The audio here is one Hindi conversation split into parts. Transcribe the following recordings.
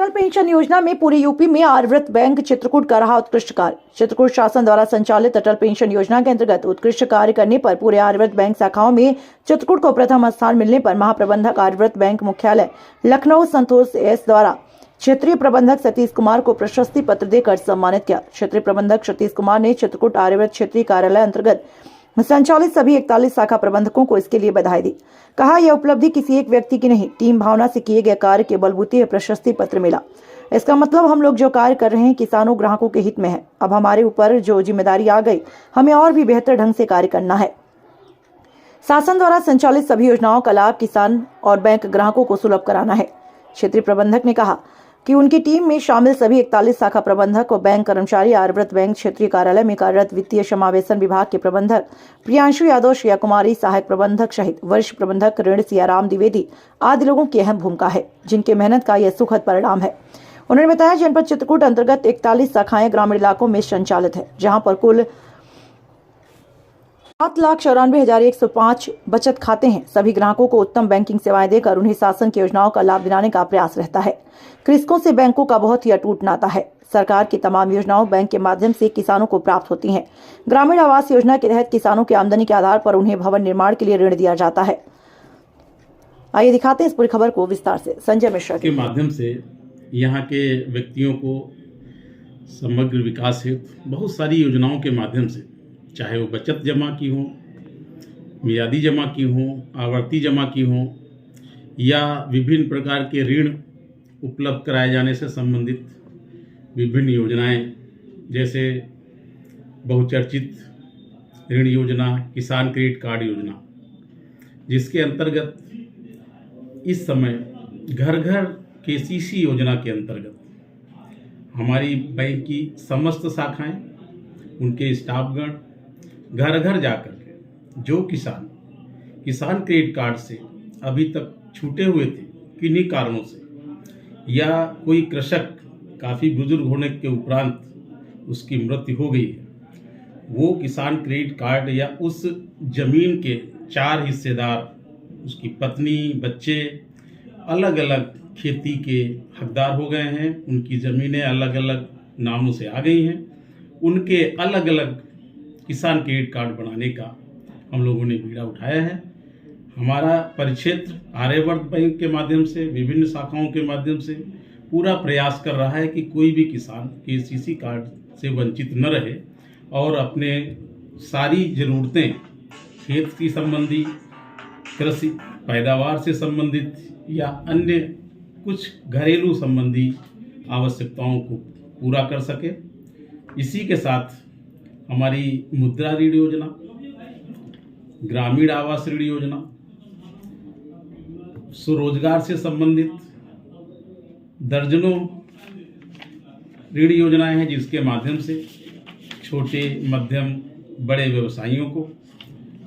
अटल पेंशन योजना में पूरे यूपी में आर्यव्रत बैंक चित्रकूट कर रहा उत्कृष्ट कार्य। चित्रकूट शासन द्वारा संचालित अटल पेंशन योजना के अंतर्गत उत्कृष्ट कार्य करने पर पूरे आर्यव्रत बैंक शाखाओं में चित्रकूट को प्रथम स्थान मिलने पर महाप्रबंधक आर्यव्रत बैंक मुख्यालय लखनऊ संतोष एस द्वारा क्षेत्रीय प्रबंधक सतीश कुमार को प्रशस्ति पत्र देकर सम्मानित किया। क्षेत्रीय प्रबंधक सतीश कुमार ने चित्रकूट आर्यव्रत क्षेत्रीय कार्यालय अंतर्गत संचालित सभी 41 शाखा प्रबंधकों को इसके लिए बधाई दी। कहा, यह उपलब्धि किसी एक व्यक्ति की नहीं, टीम भावना से किए गए कार्य के बलबूते प्रशस्ति पत्र मिला। इसका मतलब हम लोग जो कार्य कर रहे हैं किसानों ग्राहकों के हित में है। अब हमारे ऊपर जो जिम्मेदारी आ गई, हमें और भी बेहतर ढंग से कार्य करना है। शासन द्वारा संचालित सभी योजनाओं का लाभ किसान और बैंक ग्राहकों को सुलभ कराना है। क्षेत्रीय प्रबंधक ने कहा कि उनकी टीम में शामिल सभी 41 शाखा प्रबंधक और बैंक कर्मचारी आर्यव्रत बैंक क्षेत्रीय कार्यालय में कार्यरत वित्तीय समावेशन विभाग के प्रबंधक प्रियांशु यादव, श्रेया कुमारी सहायक प्रबंधक सहित वरिष्ठ प्रबंधक ऋण सियाराम द्विवेदी आदि लोगों की अहम भूमिका है, जिनके मेहनत का यह सुखद परिणाम है। उन्होंने बताया, जनपद चित्रकूट अंतर्गत 41 शाखाएं ग्रामीण इलाकों में संचालित है, जहाँ पर कुल 7,94,105 बचत खाते हैं। सभी ग्राहकों को उत्तम बैंकिंग सेवाएं देकर उन्हें शासन की योजनाओं का लाभ दिलाने का प्रयास रहता है। कृषकों से बैंकों का बहुत ही अटूट नाता है। सरकार की तमाम योजनाओं बैंक के माध्यम से किसानों को प्राप्त होती हैं। ग्रामीण आवास योजना के तहत किसानों की आमदनी के आधार पर उन्हें भवन निर्माण के लिए ऋण दिया जाता है। आइए दिखाते हैं इस पूरी खबर को विस्तार से। संजय मिश्रा के माध्यम से यहाँ के व्यक्तियों को समग्र विकास हेतु बहुत सारी योजनाओं के माध्यम से, चाहे वो बचत जमा की हो, मियादी जमा की हो, आवर्ती जमा की हो, या विभिन्न प्रकार के ऋण उपलब्ध कराए जाने से संबंधित विभिन्न योजनाएं, जैसे बहुचर्चित ऋण योजना, किसान क्रेडिट कार्ड योजना, जिसके अंतर्गत इस समय घर घर केसीसी योजना के अंतर्गत हमारी बैंक की समस्त शाखाएं, उनके स्टाफगण घर घर जाकर के जो किसान क्रेडिट कार्ड से अभी तक छूटे हुए थे किन्हीं कारणों से, या कोई कृषक काफ़ी बुजुर्ग होने के उपरांत उसकी मृत्यु हो गई है, वो किसान क्रेडिट कार्ड या उस जमीन के 4 हिस्सेदार, उसकी पत्नी, बच्चे अलग अलग खेती के हकदार हो गए हैं। उनकी ज़मीनें अलग अलग नामों से आ गई हैं। उनके अलग अलग किसान क्रेडिट कार्ड बनाने का हम लोगों ने बीड़ा उठाया है। हमारा परिक्षेत्र आर्यव्रत बैंक के माध्यम से, विभिन्न शाखाओं के माध्यम से पूरा प्रयास कर रहा है कि कोई भी किसान केसीसी कार्ड से वंचित न रहे और अपने सारी ज़रूरतें, खेत की संबंधी, कृषि पैदावार से संबंधित या अन्य कुछ घरेलू संबंधी आवश्यकताओं को पूरा कर सके। इसी के साथ हमारी मुद्रा ऋण योजना, ग्रामीण आवास ऋण योजना, स्वरोजगार से संबंधित दर्जनों ऋण योजनाएं हैं, जिसके माध्यम से छोटे, मध्यम, बड़े व्यवसायियों को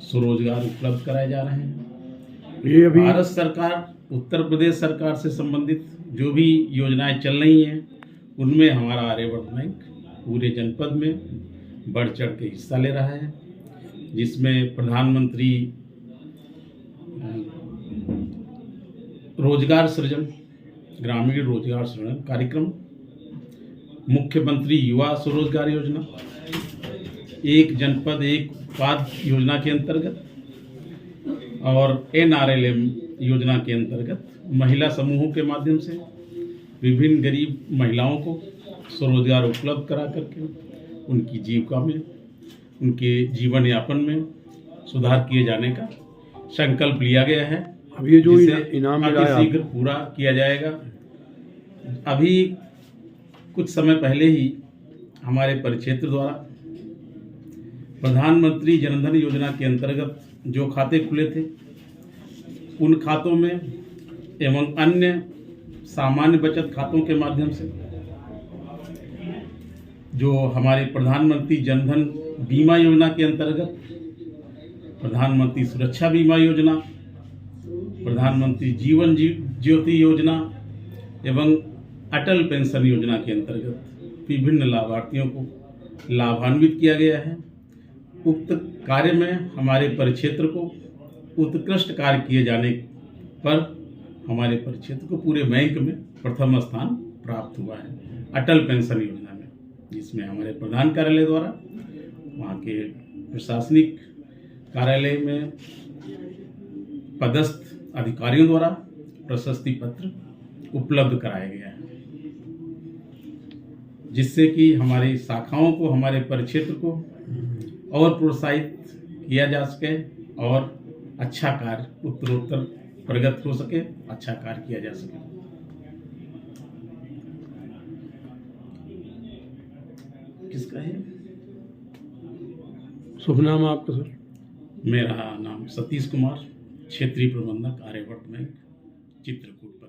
स्वरोजगार उपलब्ध कराए जा रहे हैं। ये अभी भारत सरकार, उत्तर प्रदेश सरकार से संबंधित जो भी योजनाएं चल रही हैं, उनमें हमारा आर्यव्रत बैंक पूरे जनपद में बढ़ चढ़ के हिस्सा ले रहा है, जिसमें प्रधानमंत्री रोजगार सृजन, ग्रामीण रोजगार सृजन कार्यक्रम, मुख्यमंत्री युवा स्वरोजगार योजना, एक जनपद एक उत्पाद योजना के अंतर्गत और NRLM योजना के अंतर्गत महिला समूहों के माध्यम से विभिन्न गरीब महिलाओं को स्वरोजगार उपलब्ध करा करके उनकी जीविका में, उनके जीवन यापन में सुधार किए जाने का संकल्प लिया गया है। अब ये जो इनाम मिला है शीघ्र पूरा किया जाएगा। अभी कुछ समय पहले ही हमारे परिक्षेत्र द्वारा प्रधानमंत्री जनधन योजना के अंतर्गत जो खाते खुले थे, उन खातों में एवं अन्य सामान्य बचत खातों के माध्यम से जो हमारे प्रधानमंत्री जनधन बीमा योजना के अंतर्गत प्रधानमंत्री सुरक्षा बीमा योजना, प्रधानमंत्री जीवन ज्योति योजना एवं अटल पेंशन योजना के अंतर्गत विभिन्न लाभार्थियों को लाभान्वित किया गया है। उक्त कार्य में हमारे परिक्षेत्र को उत्कृष्ट कार्य किए जाने पर हमारे परिक्षेत्र को पूरे बैंक में प्रथम स्थान प्राप्त हुआ है अटल पेंशन योजना में, जिसमें हमारे प्रधान कार्यालय द्वारा वहाँ के प्रशासनिक कार्यालय में पदस्थ अधिकारियों द्वारा प्रशस्ति पत्र उपलब्ध कराया गया है, जिससे कि हमारी शाखाओं को, हमारे परिक्षेत्र को और प्रोत्साहित किया जा सके और अच्छा कार्य उत्तरोत्तर प्रगति हो सके, अच्छा कार्य किया जा सके। किसका है? शुभ नाम आपका सर? मेरा नाम सतीश कुमार, क्षेत्रीय प्रबंधक आर्यवर्त बैंक चित्रकूट।